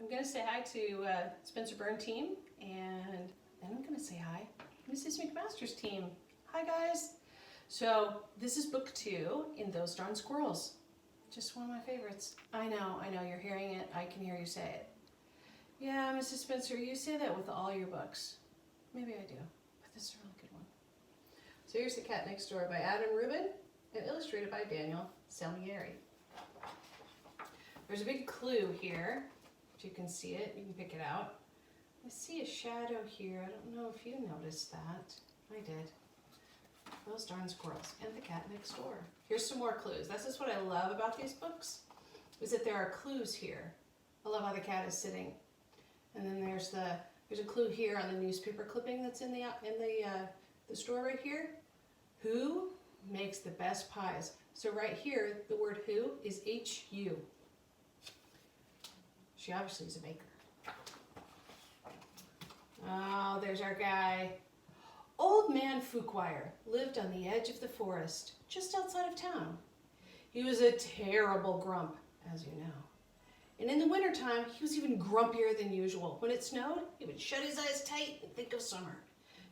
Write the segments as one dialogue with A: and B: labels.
A: I'm going to say hi to Spencer Byrne team, and then I'm going to say hi to Mrs. McMaster's team. Hi guys. So this is book 2 in Those Darn Squirrels. Just one of my favorites. I know, you're hearing it. I can hear you say it. Yeah, Mrs. Spencer, you say that with all your books. Maybe I do, but this is a really good one. So here's The Cat Next Door by Adam Rubin and illustrated by Daniel Salmieri. There's a big clue here. If you can see it, you can pick it out. I see a shadow here. I don't know if you noticed that. I did. Those Darn Squirrels and The Cat Next Door. Here's some more clues. This is what I love about these books, is that there are clues here. I love how the cat is sitting. And then there's a clue here on the newspaper clipping that's in the store right here. Who makes the best pies? So right here, the word who is H-U. She obviously is a baker. Oh, there's our guy. Old Man Fuquire lived on the edge of the forest, just outside of town. He was a terrible grump, as you know. And in the wintertime, he was even grumpier than usual. When it snowed, he would shut his eyes tight and think of summer.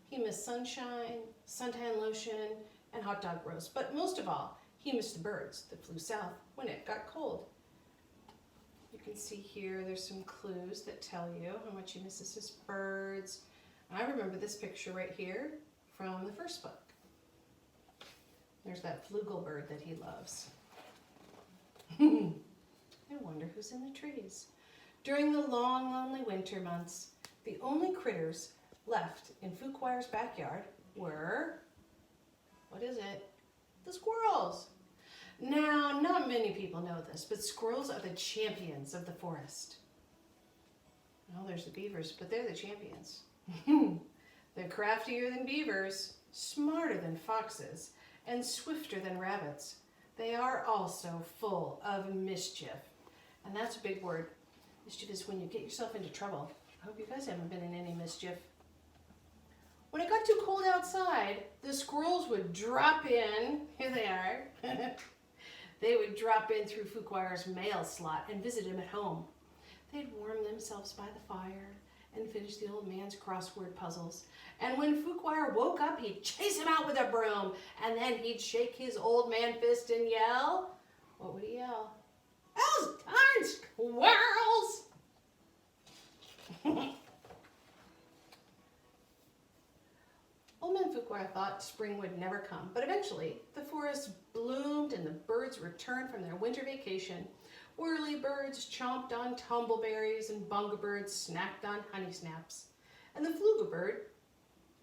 A: He missed sunshine, suntan lotion, and hot dog roast. But most of all, he missed the birds that flew south when it got cold. You can see here, there's some clues that tell you how much he misses his birds. And I remember this picture right here from the first book. There's that flugel bird that he loves. I wonder who's in the trees. During the long, lonely winter months, the only critters left in Fuquire's backyard were, what is it? The squirrels. Now, not many people know this, but squirrels are the champions of the forest. Oh, there's the beavers, but they're the champions. They're craftier than beavers, smarter than foxes, and swifter than rabbits. They are also full of mischief. And that's a big word. Mischief is when you get yourself into trouble. I hope you guys haven't been in any mischief. When it got too cold outside, the squirrels would drop in. Here they are. They would drop in through Fuquire's mail slot and visit him at home. They'd warm themselves by the fire and finish the old man's crossword puzzles. And when Fuquire woke up, he'd chase him out with a broom, and then he'd shake his old man fist and yell. What would he yell? Those darn squirrels! Old Man Fuquire thought spring would never come, but eventually the forest bloomed and the birds returned from their winter vacation. Whirly birds chomped on tumbleberries and bungabirds snacked on honey snaps. And the flugabird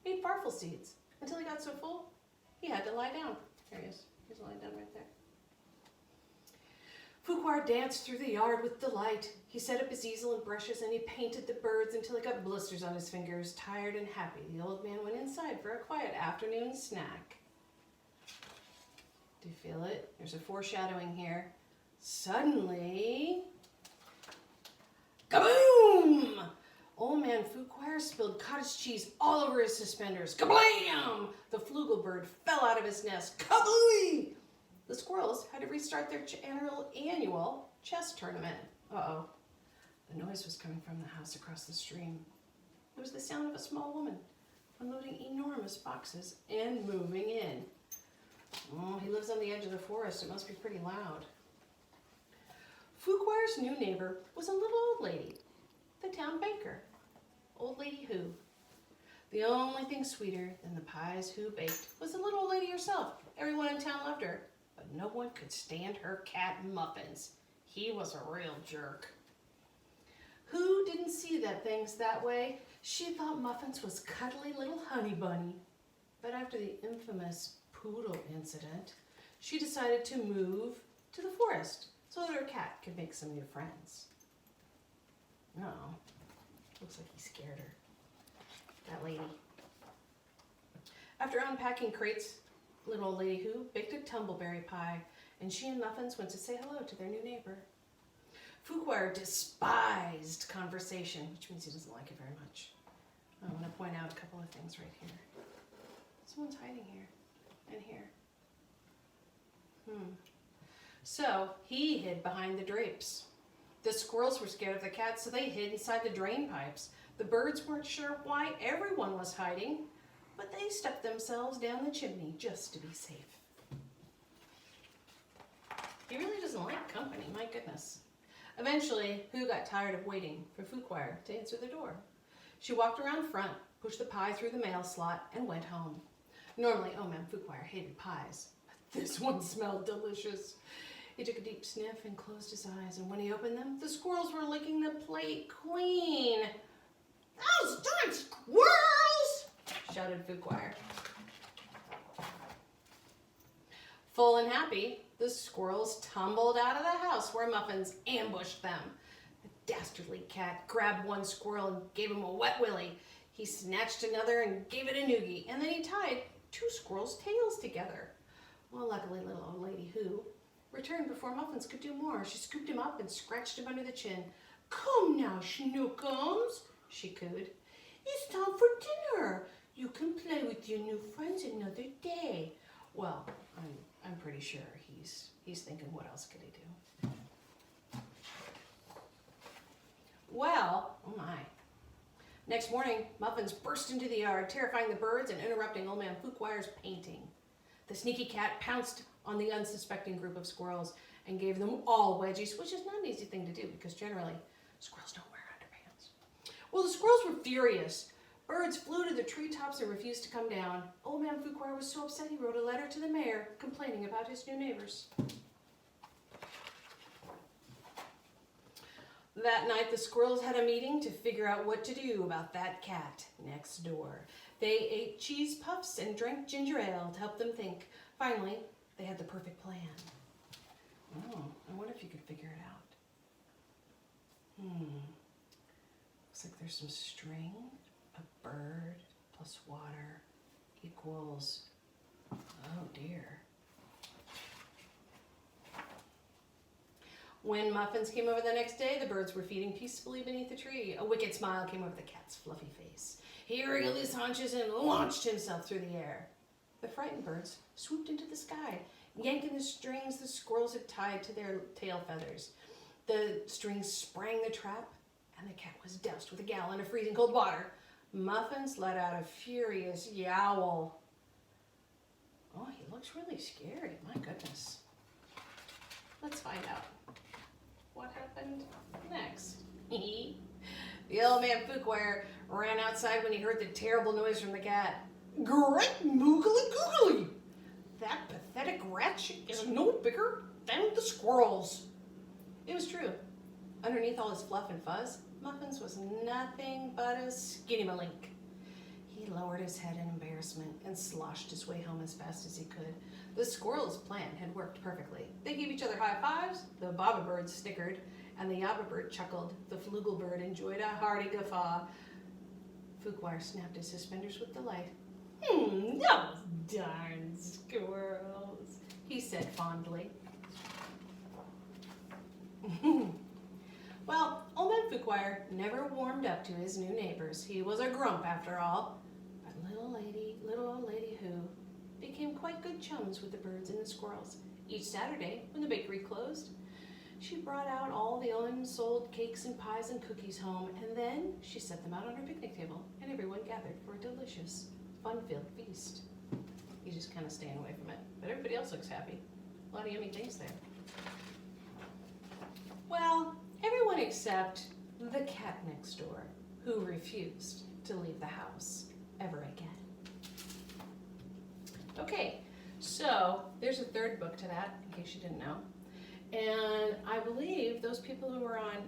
A: ate farfel seeds until he got so full he had to lie down. There he is. He's lying down right there. Fuquire danced through the yard with delight. He set up his easel and brushes and he painted the birds until he got blisters on his fingers. Tired and happy, the old man went inside for a quiet afternoon snack. Do you feel it? There's a foreshadowing here. Suddenly, kaboom! Old Man Fuquire spilled cottage cheese all over his suspenders. Kablam! The flugelbird fell out of his nest. Kabooey! The squirrels had to restart their annual chess tournament. Uh-oh. The noise was coming from the house across the stream. It was the sound of a small woman unloading enormous boxes and moving in. Oh, he lives on the edge of the forest. It must be pretty loud. Fuquire's new neighbor was a little old lady, the town banker. Old Lady Who. The only thing sweeter than the pies Who baked was the little old lady herself. Everyone in town loved her, but no one could stand her cat Muffins. He was a real jerk. Who didn't see that things that way? She thought Muffins was cuddly little honey bunny. But after the infamous poodle incident, she decided to move to the forest so that her cat could make some new friends. Uh-oh. Looks like he scared her. That lady. After unpacking crates, little old Lady Who baked a tumbleberry pie, and she and Muffins went to say hello to their new neighbor. Fuquire despised conversation, which means he doesn't like it very much. I want to point out a couple of things right here. Someone's hiding here and here. So he hid behind the drapes. The squirrels were scared of the cat, so they hid inside the drain pipes. The birds weren't sure why everyone was hiding, but they stuck themselves down the chimney just to be safe. He really doesn't like company, my goodness. Eventually, Who got tired of waiting for Fuquire to answer the door. She walked around front, pushed the pie through the mail slot, and went home. Normally, Old Man Fuquire hated pies, but this one smelled delicious. He took a deep sniff and closed his eyes, and when he opened them, the squirrels were licking the plate clean. "Those darn squirrels!" shouted Fuquire. Full and happy, the squirrels tumbled out of the house where Muffins ambushed them. The dastardly cat grabbed one squirrel and gave him a wet willy. He snatched another and gave it a noogie, and then he tied two squirrels' tails together. Well, luckily, little old lady Who returned before Muffins could do more. She scooped him up and scratched him under the chin. "Come now, Schnookums," she cooed. "It's time for dinner. You can play with your new friends another day." Well, I'm pretty sure he's thinking, what else could he do? Well, oh my. Next morning, Muffins burst into the yard, terrifying the birds and interrupting Old Man Fuquire's painting. The sneaky cat pounced on the unsuspecting group of squirrels and gave them all wedgies, which is not an easy thing to do because generally squirrels don't wear underpants. Well, the squirrels were furious. Birds flew to the treetops and refused to come down. Old Man Fuquire was so upset he wrote a letter to the mayor complaining about his new neighbors. That night, the squirrels had a meeting to figure out what to do about that cat next door. They ate cheese puffs and drank ginger ale to help them think. Finally, they had the perfect plan. Oh, I wonder if you could figure it out. Looks like there's some string. A bird plus water equals, oh dear. When Muffins came over the next day, the birds were feeding peacefully beneath the tree. A wicked smile came over the cat's fluffy face. He wriggled his haunches and launched himself through the air. The frightened birds swooped into the sky, yanking the strings the squirrels had tied to their tail feathers. The strings sprang the trap, and the cat was doused with a gallon of freezing cold water. Muffins let out a furious yowl. Oh, he looks really scary. My goodness. Let's find out what happened next. The Old Man Fuquire ran outside when he heard the terrible noise from the cat. "Great moogly googly! That pathetic wretch is no bigger than the squirrels." It was true. Underneath all his fluff and fuzz, Muffins was nothing but a skinny malink. He lowered his head in embarrassment and sloshed his way home as fast as he could. The squirrels' plan had worked perfectly. They gave each other high fives, the baba bird snickered, and the yabba bird chuckled. The flugel bird enjoyed a hearty guffaw. Fuquire snapped his suspenders with delight. "Those darn squirrels," he said fondly. Well, Old Man Fuquire never warmed up to his new neighbors. He was a grump after all. But little old lady Who became quite good chums with the birds and the squirrels. Each Saturday, when the bakery closed, she brought out all the unsold cakes and pies and cookies home, and then she set them out on her picnic table, and everyone gathered for a delicious, fun-filled feast. He's just kind of staying away from it, but everybody else looks happy. A lot of yummy things there. Well, everyone except the cat next door, who refused to leave the house ever again. Okay, so there's a third book to that, in case you didn't know. And I believe those people who were on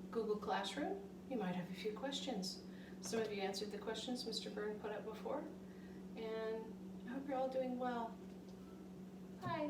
A: Google Classroom, you might have a few questions. Some of you answered the questions Mr. Byrne put up before, and I hope you're all doing well. Bye.